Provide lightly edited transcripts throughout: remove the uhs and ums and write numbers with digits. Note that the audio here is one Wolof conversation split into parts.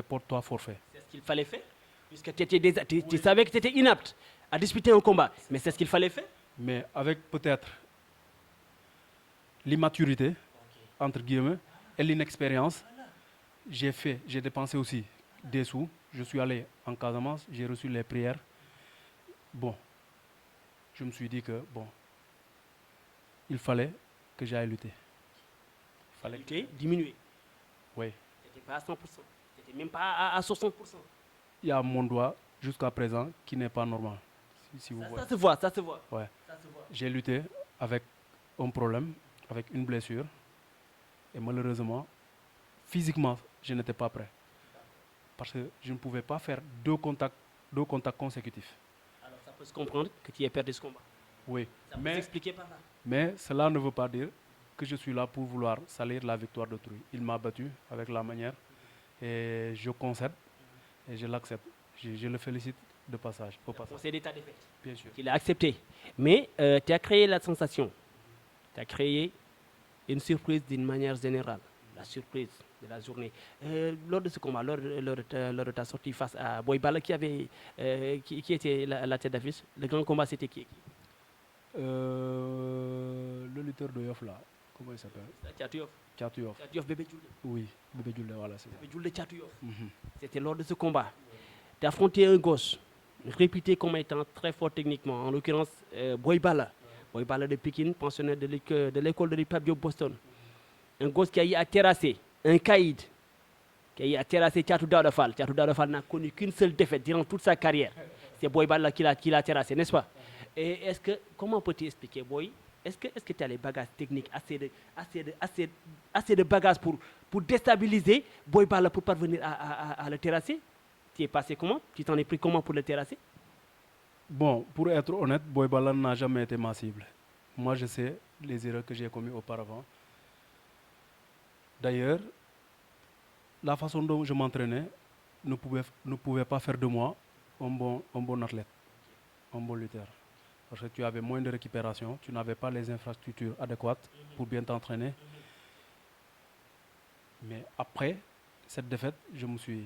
et porte-toi forfait. C'est ce qu'il fallait faire, puisque tu savais que tu étais inapte à disputer un combat. Mais c'est ce qu'il fallait faire. Mais avec peut-être l'immaturité, entre guillemets, et l'inexpérience, j'ai dépensé aussi des sous. Je suis allé en Casamance, j'ai reçu les prières. Bon, je me suis dit que, bon, il fallait que j'aille lutter. Il fallait lutter, diminuer. Oui. Tu n'étais pas à 100%, tu n'étais même pas à 60%. Il y a mon doigt, jusqu'à présent, qui n'est pas normal. Si vous voyez. Ça se voit, ça se voit. Ouais. Ça se voit. J'ai lutté avec un problème, avec une blessure. Et malheureusement, physiquement, je n'étais pas prêt. Parce que je ne pouvais pas faire deux contacts consécutifs. Alors ça peut se comprendre que tu aies perdu ce combat. Oui. Ça peut s'expliquer par là. Mais cela ne veut pas dire que je suis là pour vouloir salir la victoire d'autrui. Il m'a battu avec la manière et je concède et je l'accepte. Je le félicite de passage. Au passage. Concédé ta défaite. Bien sûr. Il a accepté. Mais tu as créé la sensation. Tu as créé une surprise d'une manière générale. La surprise de la journée. Lors de ce combat, lors de ta sortie face à Boy Balla, qui était la tête d'affiche? Le grand combat, c'était qui? Le lutteur de Yoff là, comment il s'appelle? Thiatou Yoff. Thiatou Yoff. Thiatou Yoff, Bébé Diouldé. Oui, Bébé Diouldé, voilà, c'est ça. Bébé Diouldé, Thiatou Yoff. C'était lors de ce combat. Tu as affronté un gosse réputé comme étant très fort techniquement, en l'occurrence Boy Balla. Boy Balla de Pékin, pensionnaire de l'école de l'Hip-Hop de Boston. Un gosse qui a eu à terrasser un caïd, qui a eu à terrasser Thiatou Daouda Fall. Thiatou Daouda Fall n'a connu qu'une seule défaite durant toute sa carrière. C'est Boy Balla qui l'a terrassé, n'est-ce pas? Et comment peux-tu expliquer, Boy? Est-ce que tu as les bagages techniques, assez de bagages pour déstabiliser Boy Balla pour parvenir à le terrasser? Tu es passé comment? Tu t'en es pris comment pour le terrasser? Bon, pour être honnête, Boy Balla n'a jamais été ma cible. Moi, je sais les erreurs que j'ai commises auparavant. D'ailleurs, la façon dont je m'entraînais ne pouvait pas faire de moi un bon athlète, un bon lutteur. Parce que tu avais moins de récupération, tu n'avais pas les infrastructures adéquates pour bien t'entraîner. Mais après cette défaite, je me suis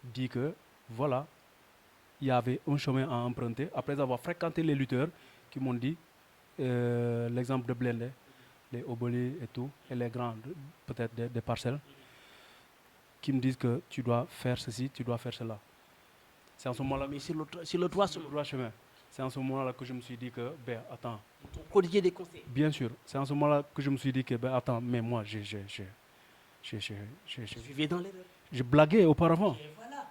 dit que voilà, il y avait un chemin à emprunter. Après avoir fréquenté les lutteurs qui m'ont dit, l'exemple de Blende, les Oboli et tout, et les grands, peut-être des parcelles, qui me disent que tu dois faire ceci, tu dois faire cela. C'est en ce moment-là. Mais sur le droit chemin. C'est en ce moment-là que je me suis dit que, ben attends. Ton prodiguer des conseils. Bien sûr. C'est en ce moment-là que je me suis dit que, ben attends, mais moi, je vivais dans l'erreur. Je blaguais auparavant. Et voilà.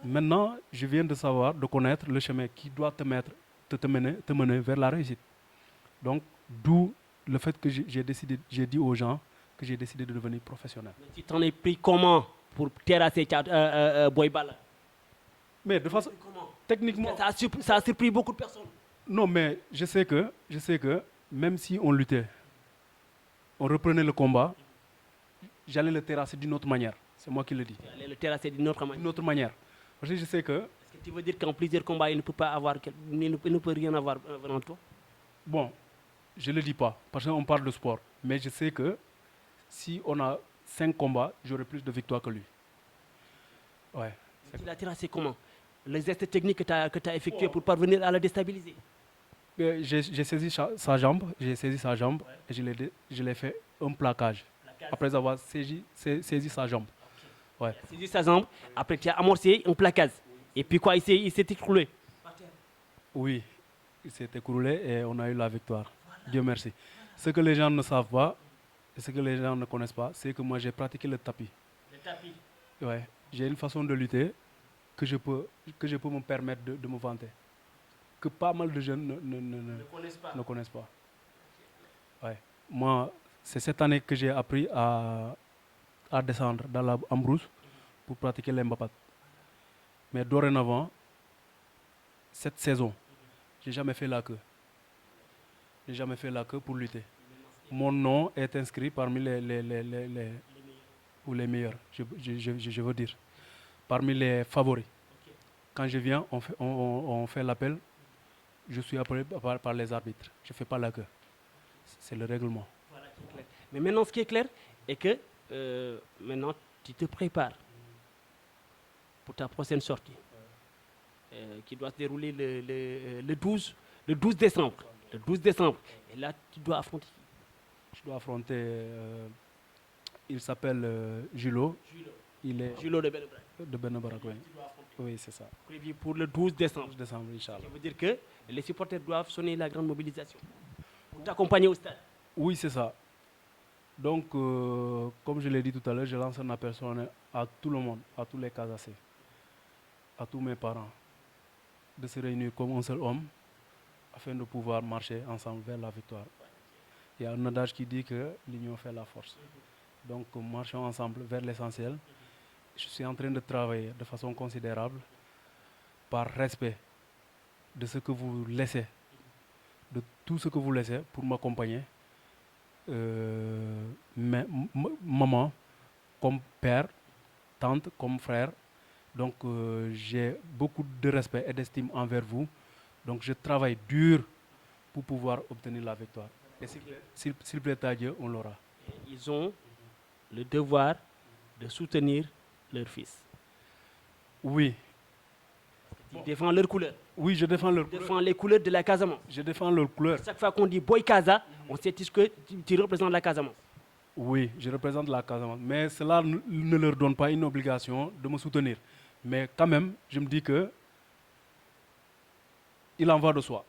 Maintenant, je viens de savoir, de connaître le chemin qui doit te mener vers la réussite. Donc, d'où le fait que j'ai dit aux gens que j'ai décidé de devenir professionnel. Mais tu t'en es pris comment pour terrasser Boy Balla? Mais de façon techniquement, ça a surpris beaucoup de personnes. Non, mais je sais que même si on luttait, on reprenait le combat, j'allais le terrasser d'une autre manière. C'est moi qui le dis. J'allais le terrasser d'une autre manière. D'une autre manière. Parce que je sais que. Est-ce que tu veux dire qu'en plusieurs combats, il ne peut pas avoir, il ne peut rien avoir en toi? Bon, je ne le dis pas, parce qu'on parle de sport. Mais je sais que si on a 5 combats, j'aurai plus de victoires que lui. Ouais. Tu l'as terrassé comment? Les gestes techniques que tu as effectués pour parvenir à le déstabiliser? J'ai saisi sa jambe, et je l'ai fait un plaquage. Après avoir saisi sa jambe. Ouais. Tu as saisi sa jambe, après tu as amorcé un plaquage. Et puis quoi, il s'est écroulé? Oui, il s'est écroulé et on a eu la victoire. Voilà. Dieu merci. Ce que les gens ne savent pas, et ce que les gens ne connaissent pas, c'est que moi j'ai pratiqué le tapis. Le tapis? Ouais. J'ai une façon de lutter que je peux me permettre de me vanter. Que pas mal de jeunes ne connaissent pas. Ouais. Moi, c'est cette année que j'ai appris à descendre dans la brousse pour pratiquer l'embapat. Mais dorénavant, cette saison, j'ai jamais fait la queue. J'ai jamais fait la queue pour lutter. Mon nom est inscrit parmi les meilleurs, je veux dire. Parmi les favoris. Okay. Quand je viens, on fait l'appel. Je suis appelé par les arbitres. Je ne fais pas la queue. C'est le règlement. Voilà, qui est clair. Mais maintenant, ce qui est clair est que maintenant, tu te prépares pour ta prochaine sortie qui doit se dérouler le 12 décembre. Le 12 décembre. Et là, tu dois affronter qui? Je dois affronter, il s'appelle Julo. Il est Julo de Benebrak. de Benabarak, oui. Oui, c'est ça. Prévu pour le 12 décembre. 12 décembre, Inch'Allah. Ça veut dire que les supporters doivent sonner la grande mobilisation pour t'accompagner au stade. Oui, c'est ça. Donc, comme je l'ai dit tout à l'heure, je lance un appel solennel à tout le monde, à tous les Casacés, à tous mes parents, de se réunir comme un seul homme afin de pouvoir marcher ensemble vers la victoire. Il y a un adage qui dit que l'union fait la force. Donc, marchons ensemble vers l'essentiel. Je suis en train de travailler de façon considérable par respect de ce que vous laissez, de tout ce que vous laissez pour m'accompagner. Maman, comme père, tante, comme frère. Donc, j'ai beaucoup de respect et d'estime envers vous. Donc, je travaille dur pour pouvoir obtenir la victoire. Et s'il plaît à Dieu, on l'aura. Ils ont le devoir de soutenir leur fils. Oui. Ils défendent leurs couleurs. Oui, je défends leurs Ils défendent les couleurs de la Casamance. Je défends leurs couleurs. Chaque fois qu'on dit Boy Casa, on sait tous que tu représentes la Casamance. Oui, je représente la Casamance. Mais cela ne leur donne pas une obligation de me soutenir. Mais quand même, je me dis que il en va de soi.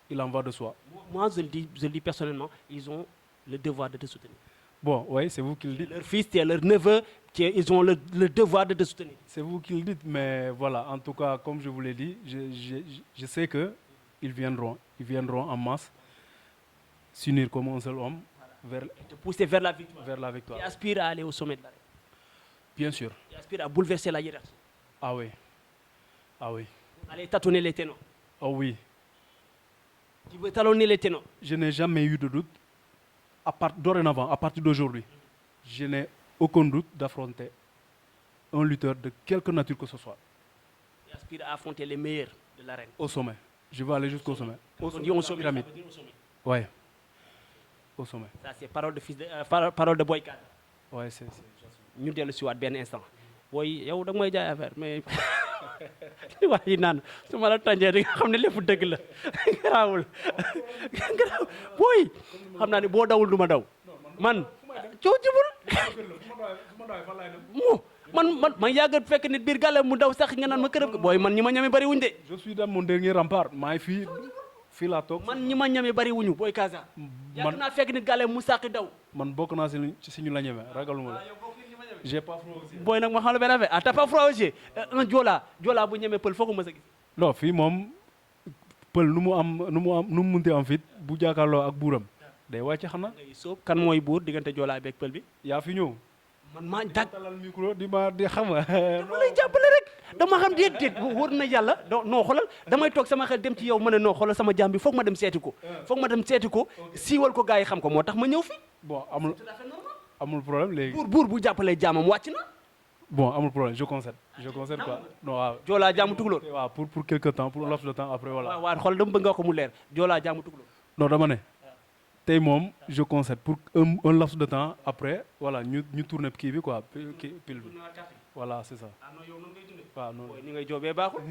Il en va de soi. Moi, je le dis personnellement, ils ont le devoir de te soutenir. Bon, oui, c'est vous qui le dites. Leur fils, et leur neveu, ils ont le devoir de te soutenir. C'est vous qui le dites, mais voilà, en tout cas, comme je vous l'ai dit, je sais qu'ils viendront. Ils viendront en masse, s'unir comme un seul homme vers, Te pousser vers la victoire. vers la victoire. Ils aspirent à aller au sommet de l'arène. Bien sûr. Ils aspirent à bouleverser la hiérarchie. Ah oui. Ah oui. Aller tâtonner les ténors. Ah oui. Tu veux talonner les ténors. Je n'ai jamais eu de doute. Dorénavant, à partir d'aujourd'hui, je n'ai aucun doute d'affronter un lutteur de quelque nature que ce soit. Ils aspirent à affronter les meilleurs de l'arène. Au sommet. Je vais aller jusqu'au sommet. On dit au sommet. Pyramide. Ça veut dire au sommet. Oui. Au sommet. Ça, c'est parole de fils de parole de Boy Kada. Oui, ñu dellu si waat benn instant booy yow da nga may jaay affaire mais li wax yi naan su ma la tànjee di nga xam ne lépp dëgg la garaawul garaaw booy xam naa ne boo dawul du ma daw man coo jibul man yàgg fekk nit biir gàlle mu daw sax nga naan ma kërëb booy man ñi ma ñame bari wuñ de je suis dans mon dernier rempart maa ngi fii laa toog. man ñi ma ñame bari wuñu booy Casa yàgg naa fekk nit gàlle mu sàqi daw man bokk naa si ñu la ñeme ragaluma la. j'ai pas froid aussi. booy nag ma xam la benn affaire ah t'as pas froid aussi un Joola bu ñeme pël foo ko mës a gis. non fii moom pël nu mu munti am fit bu jàkkaarloo ak buuram day wàcc xanaa. ngay sóob kan mooy buur diggante Joola beeg pël bi. yaa fi ñëw. man maa dàgg talal micro di xam nga. dama lay jàppale rek dama xam déet wóor na yàlla non xoolal damay toog sama xel dem ci yow ma ne non xoolal sama jaam bi foog ma dem seeti ko. siiwal ko gars yi xam ko moo tax ma ñëw fi. bon amul problème léegi. buur bu jàppalee jaamam wàcc na. bon amul problème je concède quoi non waaw. Joolaa jaamu tukulóor. waaw pour quelque temps pour un laps de temps après voilà. waaw xool dama bëgg nga ko mu leer Joolaa jaamu tukulóor. non dama ne. tey moom je concède pour un laps de temps après voilà ñu tourner kii bi quoi pile bi voilà c'est ça. waaw noonu ni ngay joobee baaxul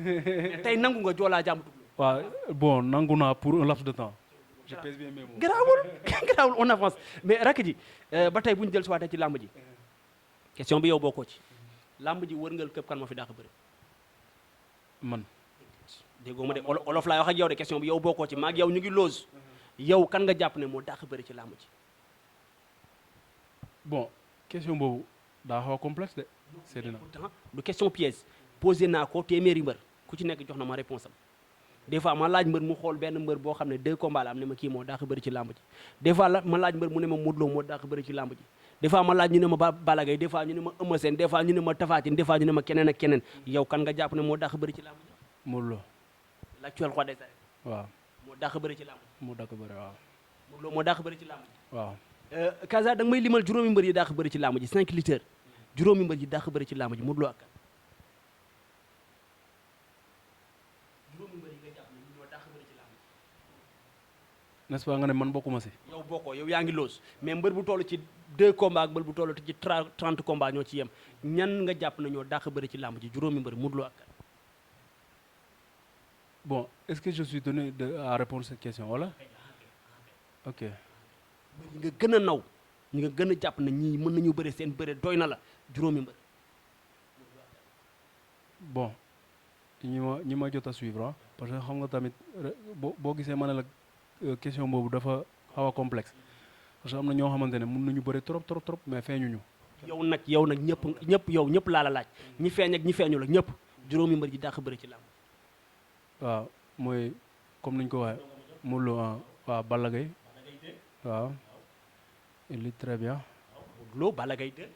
tey nangu nga Joolaa jaamu tukulóor. waaw bon nangu naa pour un laps de temps. je pèse bien mes mots. garaawul on avance mais rakk ji ba tey bu ñu dellusiwaatee ci làmb ji question bi yow bokkoo ci làmb ji wërngal këpp kan ma fi dàq bëri. man. déggoo ma de olof laay wax ak yow de question bi yow bokkoo ci maag yow ñu ngi loose yow kan nga jàpp ne moo dàq bëri ci làmb ji. bon question boobu daa xaw a complexe de. c'est dina pourtant du question piège posé naa ko téeméeri mbër ku ci nekk jox na ma réponse am. des fois ma laaj mbër mu xool benn mbër boo xam ne 2 combats la am ne ma kii moo dàq bëri ci làmb ji des fois ma laaj mbër mu ne ma Modou Lo moo dàq bëri ci làmb ji des fois ma laaj ñu ne ma Balla Gaye des fois ñu ne ma Eumeu Sène des fois ñu ne ma Tapha Tine des fois ñu ne ma keneen ak keneen yow kan nga jàpp ne moo dàq bëri ci làmb ji. Modou Lo. l'actuel roi des arènes. waaw moo dàq bëri ci làmb ji. moo dàq bëri waaw. Modou Lo moo dàq bëri ci làmb ji. waaw. Casa da nga may limal juróomi mbër yi dàq bëri ci làmb ji 5 litres juróomi mbër yi dàq bëri ci làmb ji Modou Lo ak kan. juróomi mbër yi nga jàpp ne ñoo dàq bëri ci làmb ji. n'est-ce pas nga ne man bokkuma si. yow bokkoo yow yaa ngi loos mais mbër bu toll ci 2 combats ak mbër bu toll ci 30 combats ñoo ci yem ñan nga jàpp na ñoo dàq bëri ci làmb ji juróomi mbër Modou Lo ak. Bon, est-ce que je suis tenu à répondre à cette question voilà. Ok. ñi nga gën a naw ñi nga gën a jàpp na ñii mën nañu bëre seen bëre doy na la juróomi mbër. Bon ñi ma jot a suivre parce que xam nga tamit boo gisee ma ne la question boobu dafa xaw a complexe parce que am na ñoo xamante ne mën nañu bëri trop mais feeñuñu. yow nag ñëpp laa la laaj ñi feeñ ak ñi feeñu la ñëpp juróomi mbër ji dàq bëri ci làmb. waaw mooy comme niñ ko waxee Modou Lo waaw Balla Gaye waaw il est très bien. Modou Lo Balla Gaye 2.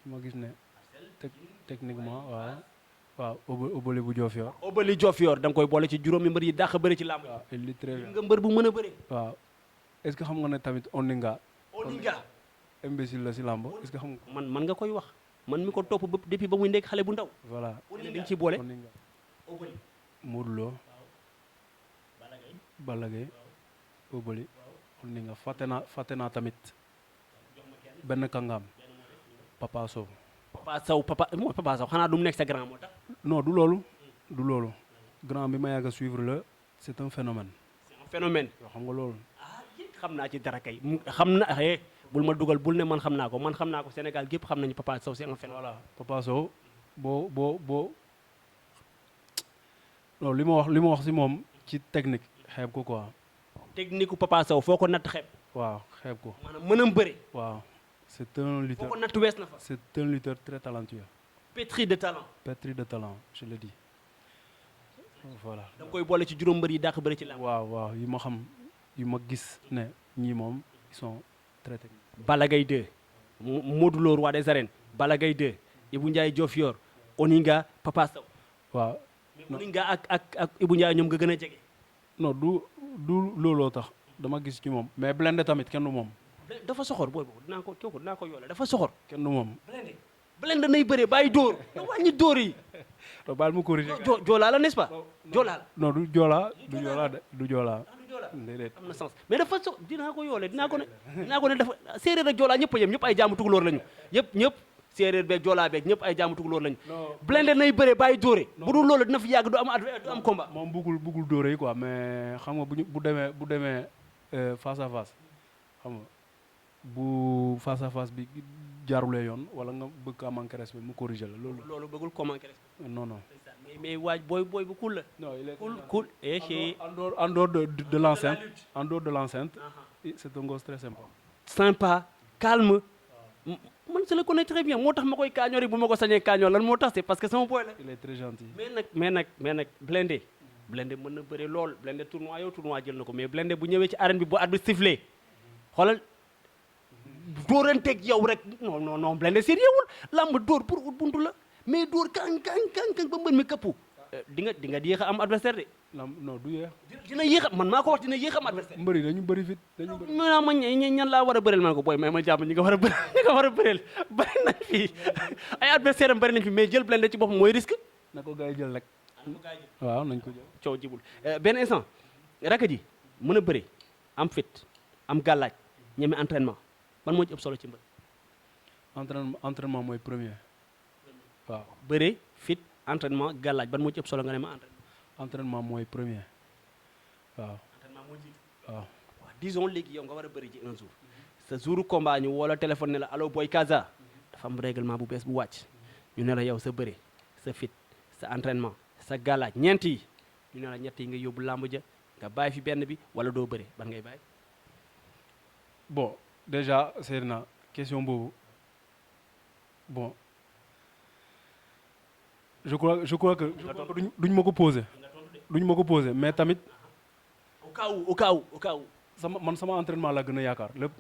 ma gis ne techniquement waaw Obali bu Diofior. Obali Diofior da nga koy boole ci juróomi mbër yi dàq bëri ci làmb. waaw il est très bien nga mbër bu mën a bëri. waaw est-ce que xam nga ne tamit Oninga. Oninga imbécile la si làmb est-ce que xam nga. man nga koy wax man mi ko topp depuis ba muy nekk xale bu ndaw. voilà Oninga dañ ci boole. Oninga Modou Lo Balla Gaye Obali Oninga fàtte naa tamit benn kàngaam Papa Sow. Papa Sow xanaa du mu nekk sa grand moo tax. non du loolu grand bi ma yàgg a suivre la c'est un phénomène. yoo xam nga loolu. xam naa ci dara kay xam na bul ma dugal bul ne man xam naa ko Sénégal gépp xam nañu Papa Sow c'est un phénomène. voilà Papa Sow boo non li ma wax si moom ci technique xeeb ko quoi. technique ku Papa Sow foo ko natt xeeb. waaw xeeb ko. maanaam mënam bëre. waaw c'est un lutteur foo ko natt wees na fa. c'est un lutteur très talentueux. pétri de talent. Je le dis voilà. da nga koy boole ci juróom mbër yi dàq bëri ci làmb. waaw yi ma xam yi ma gis ne ñii moom ils sont très techniques. Balla Gaye 2 Modou Lo roi des arènes Balla Gaye 2 Ibou Ndiaye Diofior Oninga Papa Sow. waaw mais Oninga ak Ibou Ndiaye ñoom nga gën a jege. non du looloo tax dama gis ci moom mais Blindé tamit kenn du moom. dafa soxor booy boobu dinaa ko yoole dafa soxor. kenn du moom. Blindé nay bëree bàyyi dóor nga wàññi dóor yi. baal mu corriger. joolaa la n'est-ce pas. joolaa la non du joolaa du joolaa. déedéet am na sens mais dafa sox dinaa ko yoole dinaa ko ne dafa séeréer ak joolaa ñëpp a yem ñëpp ay jaamu tukulóor lañu ñëpp séeréer beeg joolaa beeg ñëpp ay jaamu tukulóor lañu. Blindé nay bëree bàyyi dóore. bu dul loolu dina fi yàgg du am combat. moom bëggul dóore yi quoi mais xam nga bu demee face à face xam nga bu face à face bi jaarulee yoon wala nga bëgg a manquer respect mu corriger la loolu bëggul ko manquer respect. non. mais waaj booy bu cool la. non il est cool. en dehors de l'enceinte en dehors de l'enceinte c'est un gosse très sympa calme. man je le connais très bien moo tax ma koy kaañoo rek bu ma ko sañee kaañoo lan moo tax c'est parce que sama boy la. il est très gentil. mais nag Blindé mën na bëri lool Blindé tournoi jël na ko mais Blindé bu ñëwee ci arène bi bu arbitre sifflé xoolal dóoranteeg yow rek non Blindé sérieuxul làmb dóor pour ut buntu la mais dóor kang ba mbën mi këppu di nga yéex a am adversaire de. non du yéex. dina yéex a man maa ko wax dina yéex a am adversaire. mbëri dañu bëri fit dañu bëri. ma ñan laa war a bëreel man ko booy may ma jàmm ñi nga war a bëreel bëri nañ fi ay adversaire am bëri nañ fi mais jël Blindé ci boppam mooy risque. na ko gars yi jël rek. waaw nañ ko jël. coow jibul benn instant rakk ji mën a bëri am fit am gàllaaj ñeme entraînement ban moo ci ëpp solo ci mbër. entraînement mooy premier. waaw bëre fit entraînement gàllaaj ban moo ci ëpp solo nga ne ma entraînement mooy premier waaw. entraînement moo jiitu. waaw disons léegi yow nga war a bëri ji un jour. sa jouru combat ñu woo la téléphone ne la allo Boy Kaza dafa am règlement bu bees bu wàcc ñu ne la yow sa bëre sa fit sa entraînement sa gàllaaj ñeent yi ñu ne la ñett yi nga yóbbu làmb ja nga bàyyi fi benn bi wala doo bëre ban ngay bàyyi. bon déjà c'est na question boobu bon je crois que duñ ma ko poser mais tamit. au cas où. sama entraînement la gën a yaakaar lépp.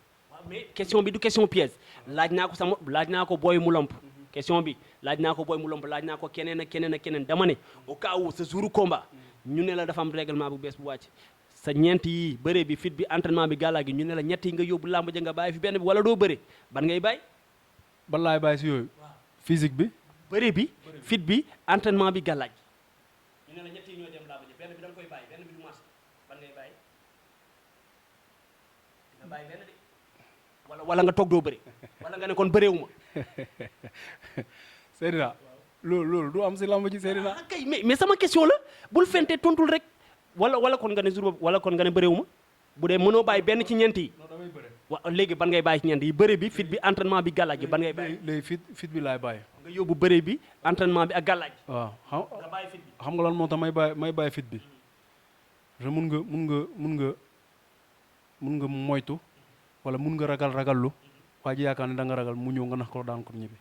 mais question bi du question piège laaj naa ko booy mu lomp question bi laaj naa ko booy mu lomp laaj naa ko keneen ak keneen dama ne au cas où sa jouru combat ñu ne la dafa am règlement bu bees bu wàcc sa ñeent yi bëre bi fit bi entraînement bi gàllaa gi ñu ne la ñett yi nga yóbbu làmb ja nga bàyyi fi benn bi wala doo bëre ban ngay bàyyi. ban laay bàyyi si yooyu. physique bi. bëre bi fit bi entraînement bi gàllaaj ñu ne la ñett yi ñoo dem wala nga toog doo bëri wala nga ne kon bëreewuma. Seydina loolu du am si lamb ji Seydina. ah kay mais sama question la bul fente tontul rek wala kon nga ne jour boobu wala kon nga ne bëreewuma bu dee mënoo bàyyi benn ci ñeent yi. non damay bëre. léegi ban ngay bàyyi ci ñeent yi bëre bi fit bi entraînement bi gàllaaj gi ban ngay bàyyi. léegi fit bi laay bàyyi. nga yóbbu bëre bi entraînement bi ak gàllaaj. waaw nga bàyyi fit bi. xam nga lan moo tax may bàyyi fit bi. je mun nga moytu wala mun nga ragallu waa ji yaakaar ne da nga ragal mu ñëw nga nax ko daan ko ñibbi.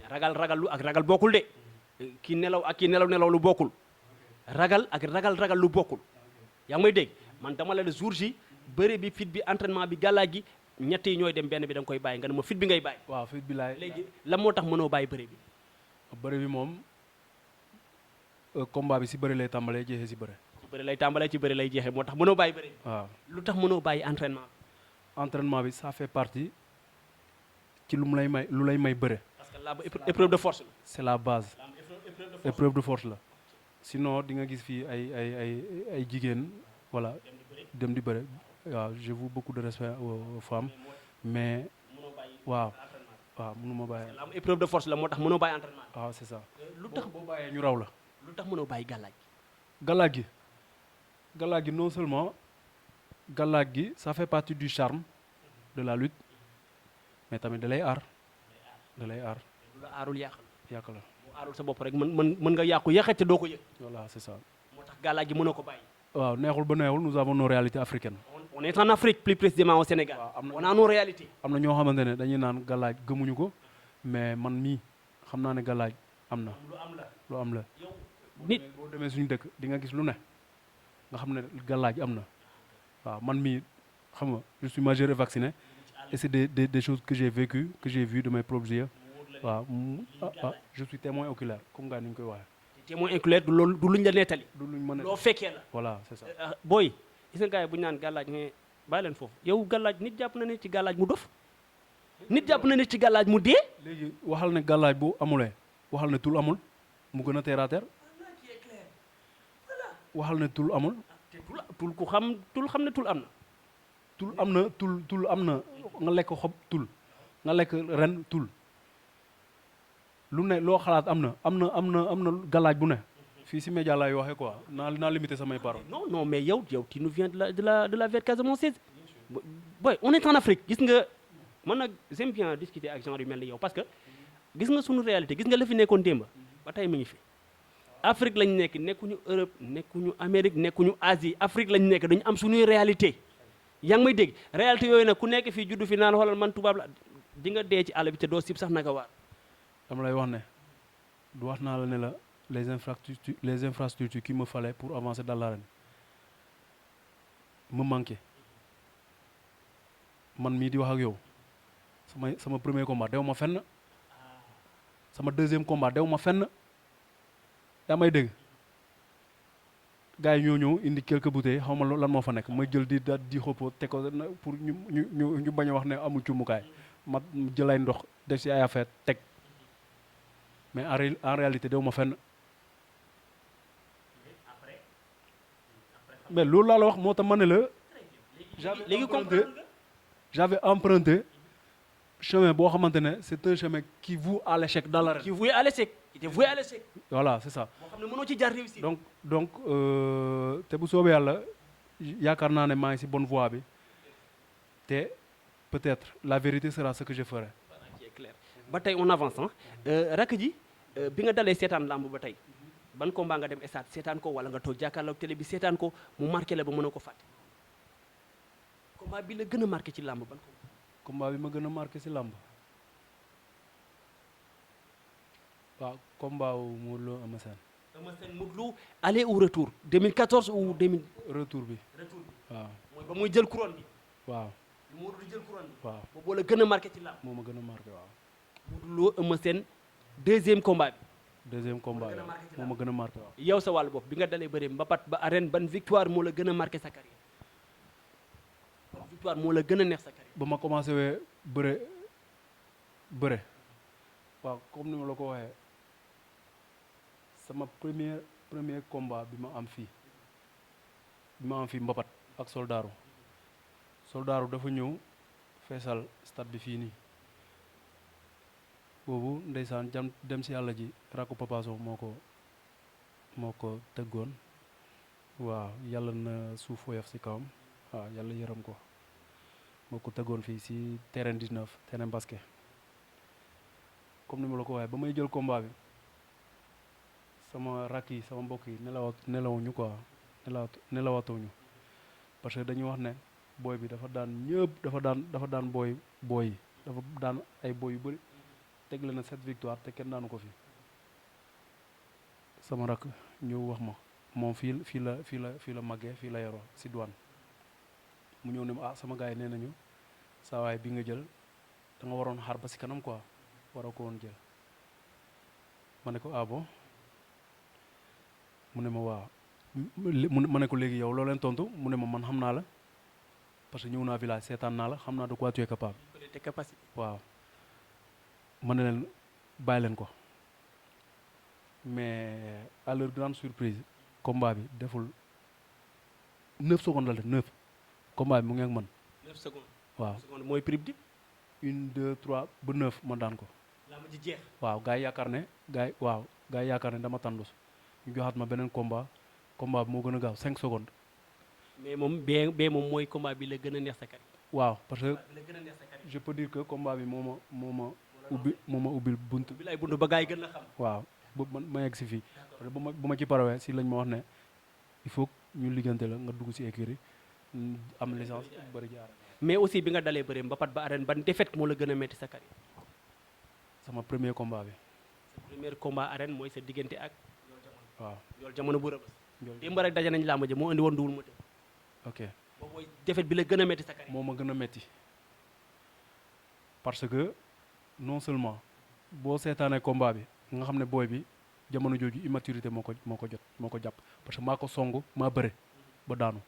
ragallu ak ragal bokkul de kii nelaw ak kii nelaw lu bokkul ragal ak ragal lu bokkul yaa ngi may dégg man dama la jour ji bëre bi fit bi entraînement bi gàllaaj gi ñett yi ñooy dem benn bi da nga koy bàyyi nga ne ma fit bi ngay bàyyi. waaw fit bi laay léegi la moo tax mënoo bàyyi bëre bi. bëre bi moom combat bi si bëre lay tàmbalee jeexee si bëre. ci bëre lay tàmbalee ci bëre lay jeexee moo tax mënoo bàyyi bëre. waaw lu tax mënoo bàyyi entraînement bi. entraînement bi ça fait partie ci lu lay may bëre. parce que la épreuve de force la. c'est la base. épreuve de force la. sinon di nga gis fii ay jigéen voilà dem di bëre waaw je voue beaucoup de respect aux femmes mais waaw mënuma bàyyi. la am épreuve de force la moo tax mënoo bàyyi entraînement. waaw c'est ça. lu tax boo bàyyee ñu raw la. lu tax mënoo bàyyi gàllaaj. gàllaaj gi non seulement gàllaaj gi ça fait partie du charme de la lutte mais tamit da lay aar. du la aarul yàq la. mu aarul sa bopp rek mën nga yàqu yàqet te doo ko yëg. voilà c'est ça. moo tax gàllaaj gi mënoo ko bàyyi. waaw neexul ba neexul nous avons nos réalités africaines. on est en Afrique plus précisément au Sénégal. on a nos réalités. am na ñoo xamante ne dañuy naan gàllaaj gëmuñu ko mais man mii xam naa ne gàllaaj am na. lu am la. nit boo demee suñu dëkk di nga gis lu ne nga xam ne gàllaaj am na waaw man mii xam nga je suis majeur et vacciné et c'est des choses que j'ai vécu que j'ai vu de mes propres yeux waaw je suis témoin oculaire comme gars ni ñu koy waxee. témoin oculaire du luñ la nettali. du luñ mën a loo fekkee la. voilà c'est ça. booy gis nga gars yi bu ñu naan gàllaaj ne bàyyi leen foofu yow gàllaaj nit jàpp na ne ci gàllaaj mu dof nit jàpp na ne ci gàllaaj mu dee. léegi waxal ne gàllaaj bu amulee waxal ne tul amul mu gën a terre à terre waxal ne tul amul. tul ku xam ne tul am na. tul am na nga lekk xob tul nga lekk ren tul lu ne loo xalaat am na gàllaaj bu ne fii si média laay waxee quoi naa limité samay paroles. non mais yow tu nous viens de la verte casamançaise. boy on est en Afrique gis nga man nag j'aime bien discuter ak genre yu mel ni yow parce que gis nga sunu réalité gis nga la fi nekkoon démb ba tey mi ngi fi. Afrique lañ nekk nekkuñu Europe nekkuñu Amérique nekkuñu Asie Afrique lañ nekk dañu am suñuy réalité yaa ngi may dégg réalité yooyu nag ku nekk fii juddu fi naan xoolal man tubaab la di nga dee ci àll bi te doo sib sax naka waar. dama lay wax ne du wax naa la ne la les infrastructures qu'il me fallait pour avancer dans l'arène me manqué man mii di wax ak yow sama premier combat dew ma fenn sama deuxième combat dew ma fenn yaa may dégg gars yi ñoo ñëw indi quelques bouteilles xaw ma lan moo fa nekk ma jël di xopo te ko pour ñu bañ a wax ne amul cumukaay ma jël ay ndox def si ay affaire teg mais en réalité dew ma fenn mais loolu laa la wax moo tax ma ne la j'avais emprunté chemin boo xamante ne c'est un chemin qui voue à l'échec dans l'arène. qui voue à l'échec. il est voué à l'échec. voilà c'est ça. boo xam ne mënoo ci jaar réussir. donc te bu soobee yàlla yaakaar naa ne maa ngi ci bonne voie bi te peut-être la vérité sera ce que je ferai. voilà qui est clair ba tey on avance rakk ji bi nga dalee seetaan lamb ba tey ban combat nga dem stade seetaan ko wala nga toog jàkkaarloog télé bi seetaan ko mu marqué la ba mën a ko fàtte. combat bi la gën a marqué ci lamb ban combat bi ma gën a marqué ci lamb waaw combat wu Modou Lo Eumeu Sène. Eumeu Sène Modou Lo aller ou retour 2014 ou 2000. retour bi waaw. mooy ba muy jël couronne bi. waaw. Modou Lo jël couronne bi. waaw boobu la gën a marqué ci lamb. moo ma gën a marqué waaw. Modou Lo Eumeu Sène deuxième combat bi. deuxième combat bi moo ma gën a marqué waaw. yow sa wàllu bopp bi nga dalee bëri mbapat ba arène ban victoire moo la gën a marqué sa carrière. ban victoire moo la gën a neex sa carrière. ba ma commencé wee bëre waaw comme ni ma la ko waxee sama premier combat bi ma am fii mbapat ak soldaaru dafa ñëw feesal stade bi fii nii boobu ndeysaan dem si yàlla ji rakku Papa Sow moo ko tëggoon waaw yàlla na suuf woyof si kawam waaw yàlla yërëm ko moo ko tëggoon fii si terrain 19 terrain basket comme ni ma la ko waxee ba may jël combat bi sama rakk yi sama mbokk yi nelawuñu quoi nelawatuñu parce que dañuy wax ne booy bi dafa daan ñëpp dafa daan booy yi dafa daan ay booy yu bëri tegle na 7 victoire te kenn daanu ko fi sama rakk ñëw wax ma moom fii la màggee fii la yoroo si douane mu ñëw ne ma sama gars yi nee nañu saa waay bi nga jël da nga waroon xaar ba si kanam quoi waroo ko woon jël ma ne ko bon mu ne ma waaw ma ne ko léegi yow loo leen tontu mu ne ma man xam naa la parce que ñëw naa village seetaan naa la xam naa de quoi tu es capable. waaw ma ne leen bàyyi leen ko mais à leur grande surprise combat bi deful 9 secondes la def 9 combat bi mu ngi ak man. 9 secondes. waaw 9 secondes mooy prime bi. 1 2 3 ba 9 ma daan ko. laa ma ji jeex. waaw gars yi yaakaar ne dama tàndus ñu joxaat ma beneen combat bi moo gën a gaaw 5 secondes. mais moom bee moom mooy combat bi la gën a neex sa carrière. waaw parce que je peux dire que combat bi moo ma ubbil buntu. bi lay buntu ba gars yi gën a xam. waaw ba ma yegg si fii parce que bu ma ci parawee si lañ ma wax ne il faut ñu liggante la nga dugg si écurie am licence bëri jaar. mais aussi bi nga dalee bëri mbapat ba arène ban défaite moo la gën a metti sa carrière. sama premier combat bi. sa premier combat arène mooy sa diggante ak. waaw yoolu jamono bu rëbës. démb rek daje nañ làmb ja moo indi woon duwul moteur. ok boobu mooy défaite bi la gën a metti sa carrière. moo ma gën a metti parce que non seulement boo seetaanee combat bi nga xam ne booy bi jamono jooju immaturité moo ko jàpp parce que maa ko song maa bëre ba daanu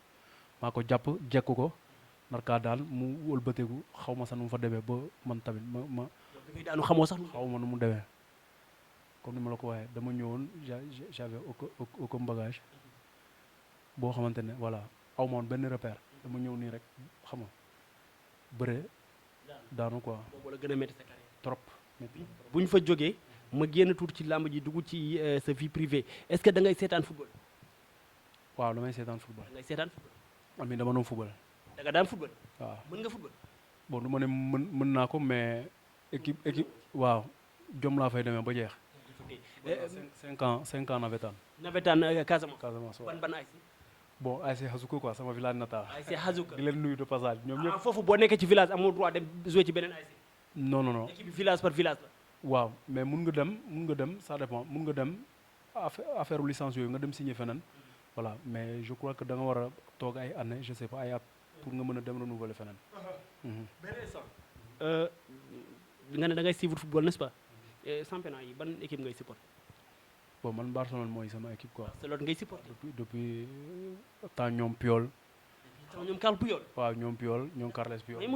maa ko jàpp jekku ko nar kaa daan mu wëlbateeku xaw ma sax nu mu fa demee ba man tamit ma bi ngay daanu xamoo sax. xaw ma nu mu demee comme ni ma la ko waxee dama ñëwoon j'avais aucun bagage boo xamante ne voilà aw ma woon benn repère dama ñëw nii rek xam nga bëre daanu quoi. boobu la gën a métti sa carrière. trop. bu ñu fa jógee ma génn tuuti ci làmb ji dugg ci sa vie privée est-ce que da ngay seetaan football. waaw damay seetaan football. da ngay seetaan football. amiin dama doon football. da nga daan football. waaw mën nga football. bon du ma ne mën naa ko mais équipe waaw jom laa fay demee ba jeex. 5 ans navétane. navétane Casamance. Casamance waaw ban ASC. bon ASC Hazuko quoi sama village natal. ASC Hazuko di leen nuyu de passage ñoom ñëpp. foofu boo nekkee ci village amoo droit dem jouer ci beneen ASC. non. équipe bi village par village la. waaw mais mun nga dem ça dépend mun nga dem affaire licence yooyu nga dem signer feneen. voilà mais je crois que da nga war a toog ay années je sais pas ay at pour nga mën a dem renouveler feneen. benn instant. nga ne da ngay suivre football n'est-ce pas. championnat yi ban équipe ngay supporter. bon man Barcelone mooy sama équipe quoi. Barcelone ngay supporter. depuis temps ñoom Puyol. ñoom Carles Puyol. waaw ñoom Puyol ñoom Carles Puyol. may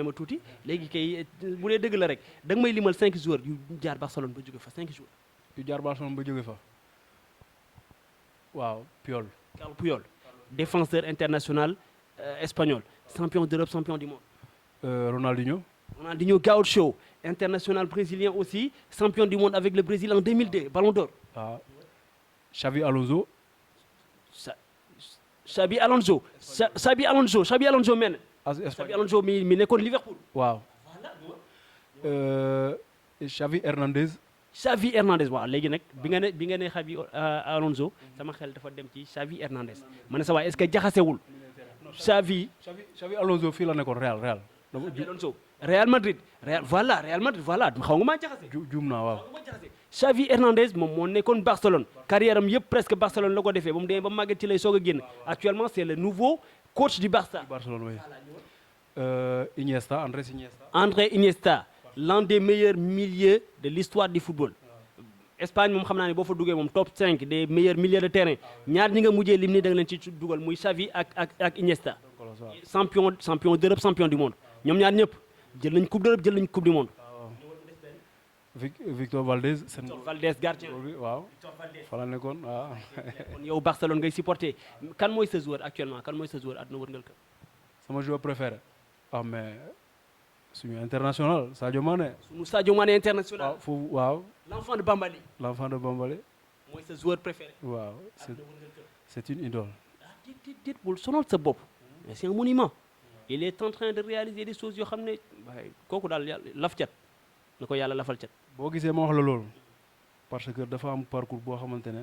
ma tuuti léegi kay bu dee dëgg la rek da nga may limal 5 joueurs yu jaar Barcelone ba jóge fa 5 joueurs. yu jaar Barcelone ba jóge fa waaw Puyol. Carles Puyol défenseur international espagnol champion d'Europe champion du monde. Ronaldinho Gaucho international brésilien aussi champion du monde avec le Brésil en 2002 Ballon d'Or. Xavi Alonso. Xabi Alonso men. Xabi Alonso mi nekkoon Liverpool. waaw. Xavi Hernandez. waaw léegi nag bi nga ne Xabi Alonso sama xel dafa dem ci Xavi Hernandez ma ne sa waay est-ce que jaxasewul. Xavi Alonso fii la nekkoon Real. Alonso Real Madrid voilà xaw nga maa jaxase. juum naa waaw. Xavi Hernandez moom moo nekkoon Barcelone carrière am yëpp presque Barcelone la ko defee ba mu demee ba màgget ci lay soog a génn actuellement c'est le nouveau coach du Barça. Barcelone oui. André Iniesta l'un des meilleurs milieux de l'histoire du football. Espagne moom xam naa ne boo fa duggee moom top 5 des meilleurs milieux de terrain ñaar ñi nga mujjee lim ni da nga leen ci dugal muy Xavi ak Iniesta. champion d'Europe champion du monde ñoom ñaar ñëpp jël nañ coupe d'Europe jël nañ coupe du monde. Victor Valdés. Gardien waaw. fa la nekkoon waaw. kon yow Barcelone ngay supporter kan mooy sa joueur actuellement kan mooy sa joueur àdduna wërngal ka. sama joueur préféré mais suñu international Sadio Mané. suñu Sadio Mané international. waaw foofu waaw. l'enfant de Bambali. l'enfant de Bambali. mooy sa joueur préféré. waaw c'est une idole. ah déet bul sonal sa bopp. mais c'est un monument. il est en train de réaliser des choses yoo xam ne waaye kooku daal yàlla laf cat na ko yàlla lafal cat. boo gisee ma wax la loolu parce que dafa am parcours boo xamante ne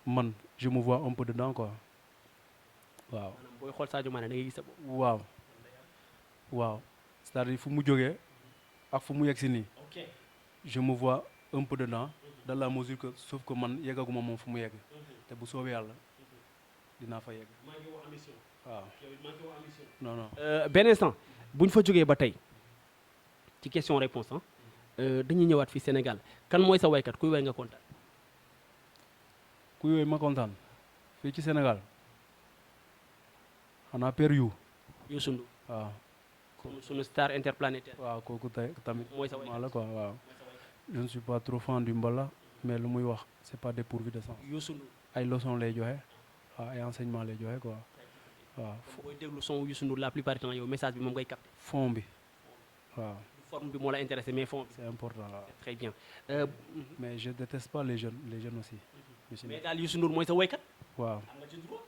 man je me vois un peu dedans quoi waaw. maanaam booy xool Sadio Mané da ngay gis sa bopp. waaw c'est-à-dire fu mu jógee ak fu mu yegg si nii ok je me vois un peu dedans dans la mesure que sauf que man yeggaguma moom fu mu yegg te bu soobee yàlla dinaa fa yegg. maa ngi wax ambition. waaw yow it maa ngi wax ambition. non non. benn instant bu ñu fa jógee ba tey ci question réponse ah dañuy ñëwaat fii Sénégal kan mooy sa waykat kuy way nga kontaan. kuy woy ma kontaan fii ci Sénégal xanaa Père Youssou Ndour waaw. sunu star interplanétaire. waaw kooku tamit mooy sa waykat la quoi waaw. je ne suis pas trop fan du mbala mais lu muy wax c'est pas dépourvu de sens. Youssou Ndour ay leçons lay joxe waaw ay enseignement lay joxe quoi waaw. booy déglu son Youssou Ndour la plupart du temps yow message bi moom ngay capté. fond bi waaw. forme bi moo la intéressé mais fond bi. c'est important waaw. très bien. mais je déteste pas les jeunes aussi. mais daal Youssou Ndour mooy sa waykat. waaw am nga ci droit.